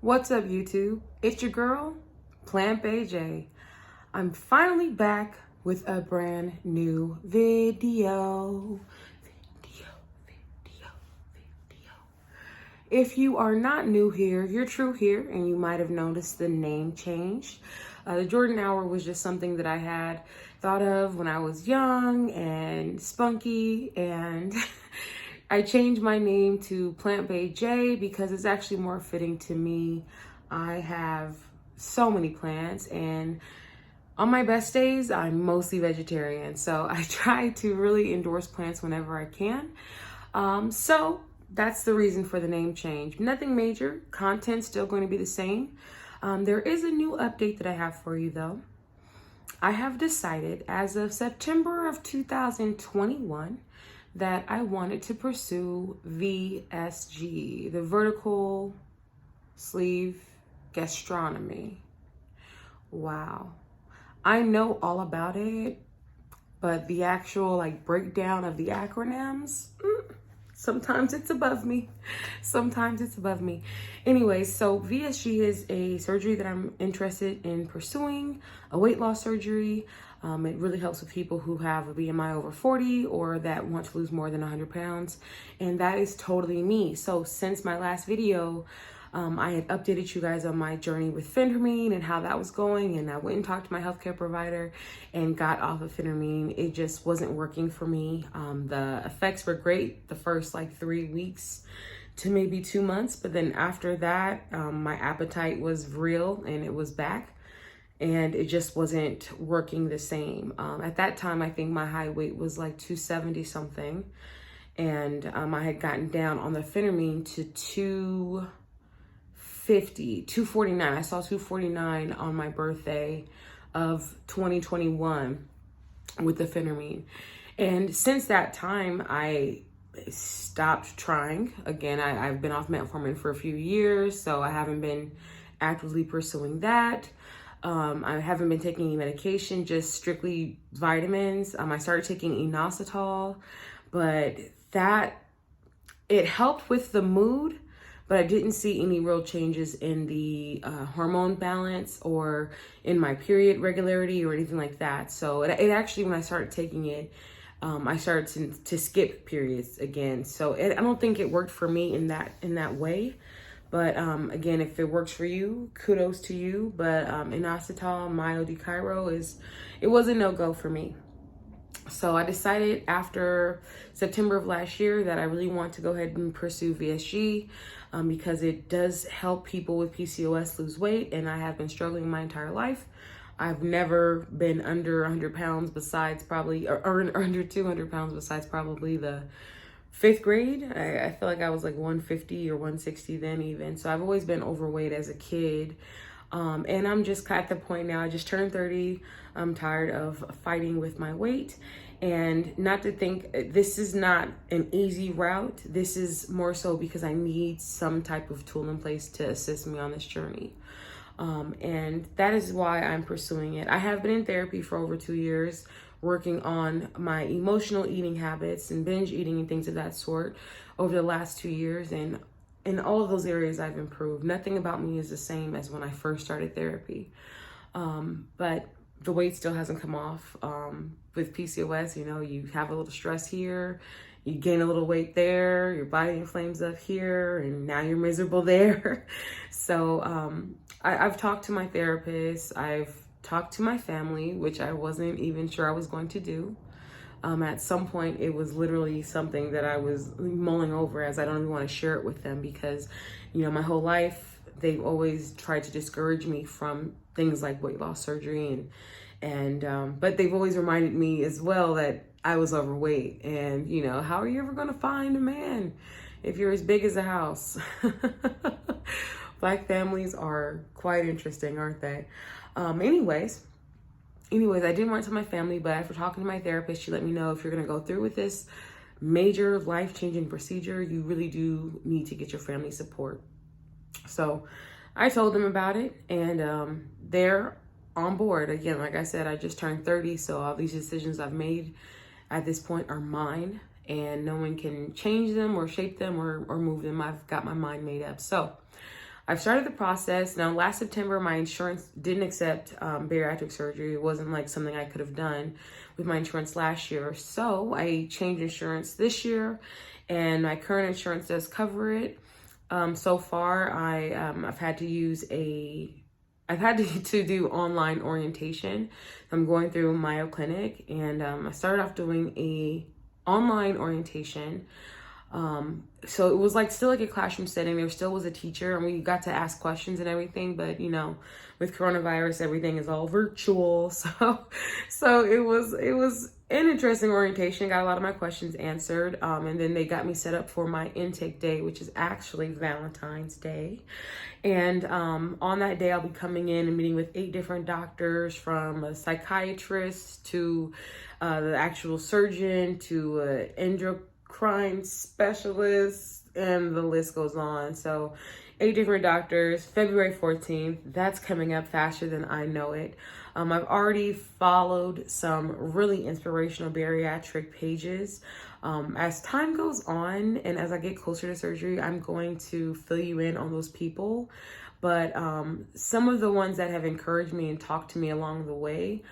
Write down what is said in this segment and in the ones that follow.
What's up, YouTube? It's your girl, PlantbaeJae. I'm finally back with a brand new video. If you are not new here, you're true here, and you might have noticed the name change. The Jordan Hour was just something that I had thought of when I was young and spunky, and I changed my name to PlantbaeJae because it's actually more fitting to me. I have so many plants, and on my best days, I'm mostly vegetarian, so I try to really endorse plants whenever I can. So that's the reason for the name change. Nothing major, content's still going to be the same. There is a new update that I have for you though. I have decided as of September of 2021 that I wanted to pursue VSG, the vertical sleeve gastronomy. Wow. I know all about it, but the actual breakdown of the acronyms, sometimes it's above me. Sometimes it's above me. Anyways, so VSG is a surgery that I'm interested in pursuing, a weight loss surgery. It really helps with people who have a BMI over 40 or that want to lose more than 100 pounds. And that is totally me. So since my last video, I had updated you guys on my journey with phentermine and how that was going. And I went and talked to my healthcare provider and got off of phentermine. It just wasn't working for me. The effects were great the first 3 weeks to maybe 2 months. But then after that, my appetite was real and it was back. And it just wasn't working the same. At that time, I think my high weight was 270 something. And I had gotten down on the phentermine to 249. I saw 249 on my birthday of 2021 with the phentermine. And since that time, I stopped trying. Again, I've been off metformin for a few years, so I haven't been actively pursuing that. I haven't been taking any medication, just strictly vitamins. I started taking inositol, but it helped with the mood, but I didn't see any real changes in the hormone balance or in my period regularity or anything like that. So it actually, when I started taking it, I started to skip periods again. So I don't think it worked for me in that way. But again, if it works for you, kudos to you. But inositol, myodichyro, it was a no-go for me. So I decided after September of last year that I really want to go ahead and pursue VSG because it does help people with PCOS lose weight, and I have been struggling my entire life. I've never been under 100 pounds besides probably, or under 200 pounds besides probably the 5th grade. I feel like I was 150 or 160 then even. So I've always been overweight as a kid. And I'm just at the point now, I just turned 30. I'm tired of fighting with my weight. And not to think, this is not an easy route. This is more so because I need some type of tool in place to assist me on this journey. And that is why I'm pursuing it. I have been in therapy for over 2 years, working on my emotional eating habits and binge eating and things of that sort over the last 2 years. And in all of those areas, I've improved. Nothing about me is the same as when I first started therapy. But the weight still hasn't come off. With PCOS, you have a little stress here, you gain a little weight there, your body inflames up here, and now you're miserable there. So I've talked to my therapist. I've talked to my family, which I wasn't even sure I was going to do. At some point, it was literally something that I was mulling over, as I don't even want to share it with them because, my whole life, they've always tried to discourage me from things like weight loss surgery but they've always reminded me as well that I was overweight and, how are you ever going to find a man if you're as big as a house? Black families are quite interesting, aren't they? Anyways, I didn't want to tell my family, but after talking to my therapist, she let me know if you're going to go through with this major life-changing procedure, you really do need to get your family support. So I told them about it, and they're on board. Again, like I said, I just turned 30, so all these decisions I've made at this point are mine, and no one can change them or shape them or move them. I've got my mind made up. So I've started the process. Now, last September, my insurance didn't accept bariatric surgery. It wasn't like something I could have done with my insurance last year. So I changed insurance this year, and my current insurance does cover it. So far, I've had to do online orientation. I'm going through Mayo Clinic, and I started off doing a online orientation. So it was like still like a classroom setting. There still was a teacher, and we got to ask questions and everything, but you know, with coronavirus, everything is all virtual. So it was an interesting orientation. Got a lot of my questions answered. And then they got me set up for my intake day, which is actually Valentine's Day. And on that day, I'll be coming in and meeting with 8 different doctors, from a psychiatrist to the actual surgeon to endocrine specialist, and the list goes on. So 8 different doctors, February 14th. That's coming up faster than I know it. I've already followed some really inspirational bariatric pages. As time goes on and as I get closer to surgery, I'm going to fill you in on those people. But some of the ones that have encouraged me and talked to me along the way,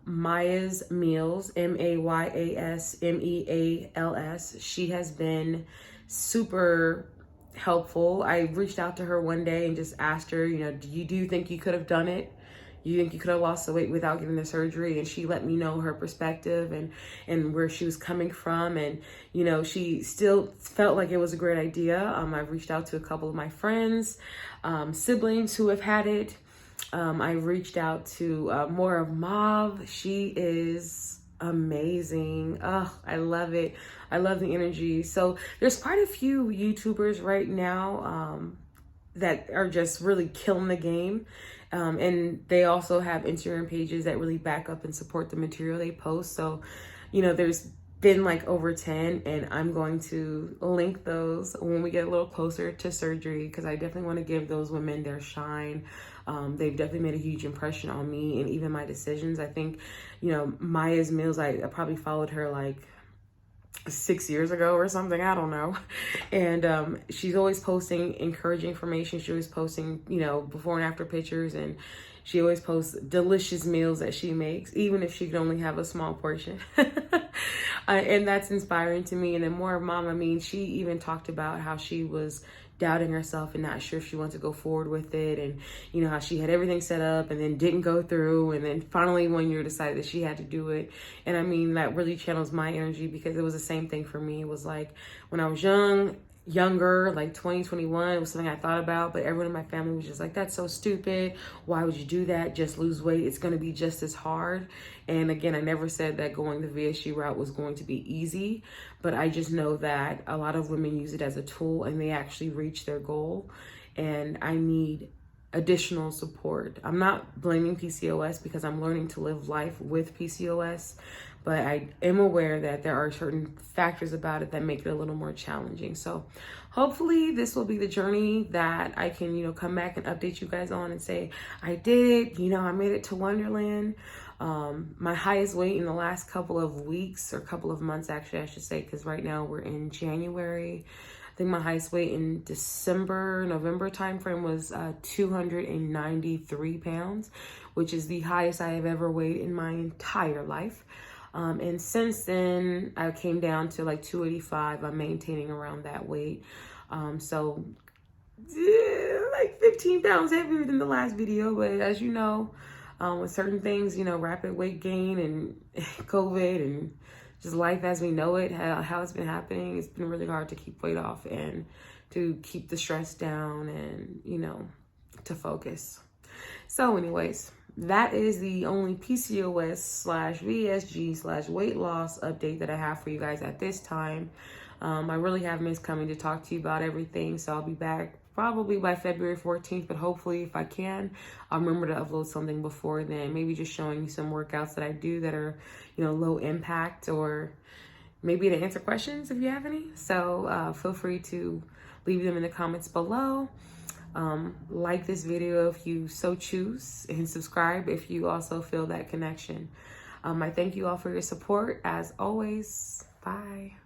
Maya's Meals, MAYASMEALS. She has been super helpful. I reached out to her one day and just asked her, you know, do you think you could have done it? You think you could have lost the weight without getting the surgery? And she let me know her perspective and where she was coming from. And, you know, she still felt like it was a great idea. I've reached out to a couple of my friends, siblings who have had it. I reached out to more of Mauve. She is amazing. Oh, I love it. I love the energy. So there's quite a few YouTubers right now that are just really killing the game. And they also have Instagram pages that really back up and support the material they post. So, you know, there's been like over 10, and I'm going to link those when we get a little closer to surgery, because I definitely want to give those women their shine. They've definitely made a huge impression on me and even my decisions. I think, you know, Maya's Meals, I probably followed her like 6 years ago or something, I don't know. And she's always posting encouraging information. She's always posting, you know, before and after pictures, and she always posts delicious meals that she makes, even if she can only have a small portion. And that's inspiring to me. And then more of Mom, I mean, she even talked about how she was doubting herself and not sure if she wanted to go forward with it, and you know how she had everything set up and then didn't go through, and then finally one year decided that she had to do it. And I mean, that really channels my energy, because it was the same thing for me. It was like when I was younger, like 2021, it was something I thought about, but everyone in my family was just like, that's so stupid, why would you do that? Just lose weight, it's going to be just as hard. And again, I never said that going the VSG route was going to be easy, but I just know that a lot of women use it as a tool and they actually reach their goal, and I need additional support. I'm not blaming PCOS, because I'm learning to live life with PCOS, but I am aware that there are certain factors about it that make it a little more challenging. So hopefully this will be the journey that I can, you know, come back and update you guys on and say, I did it, you know, I made it to Wonderland. My highest weight in the last couple of weeks, or couple of months actually, I should say, because right now we're in January. I think my highest weight in November timeframe was 293 pounds, which is the highest I have ever weighed in my entire life. And since then, I came down to like 285. I'm maintaining around that weight. So like 15 pounds heavier than the last video. But as you know, with certain things, you know, rapid weight gain and COVID and just life as we know it, how it's been happening, it's been really hard to keep weight off and to keep the stress down and, you know, to focus. So anyways, that is the only PCOS/VSG/weight loss update that I have for you guys at this time. I really have missed coming to talk to you about everything, so I'll be back probably by February 14th, but hopefully if I can, I'll remember to upload something before then, maybe just showing you some workouts that I do that are, you know, low impact, or maybe to answer questions if you have any. So feel free to leave them in the comments below. Like this video if you so choose, and subscribe if you also feel that connection. I thank you all for your support as always. Bye.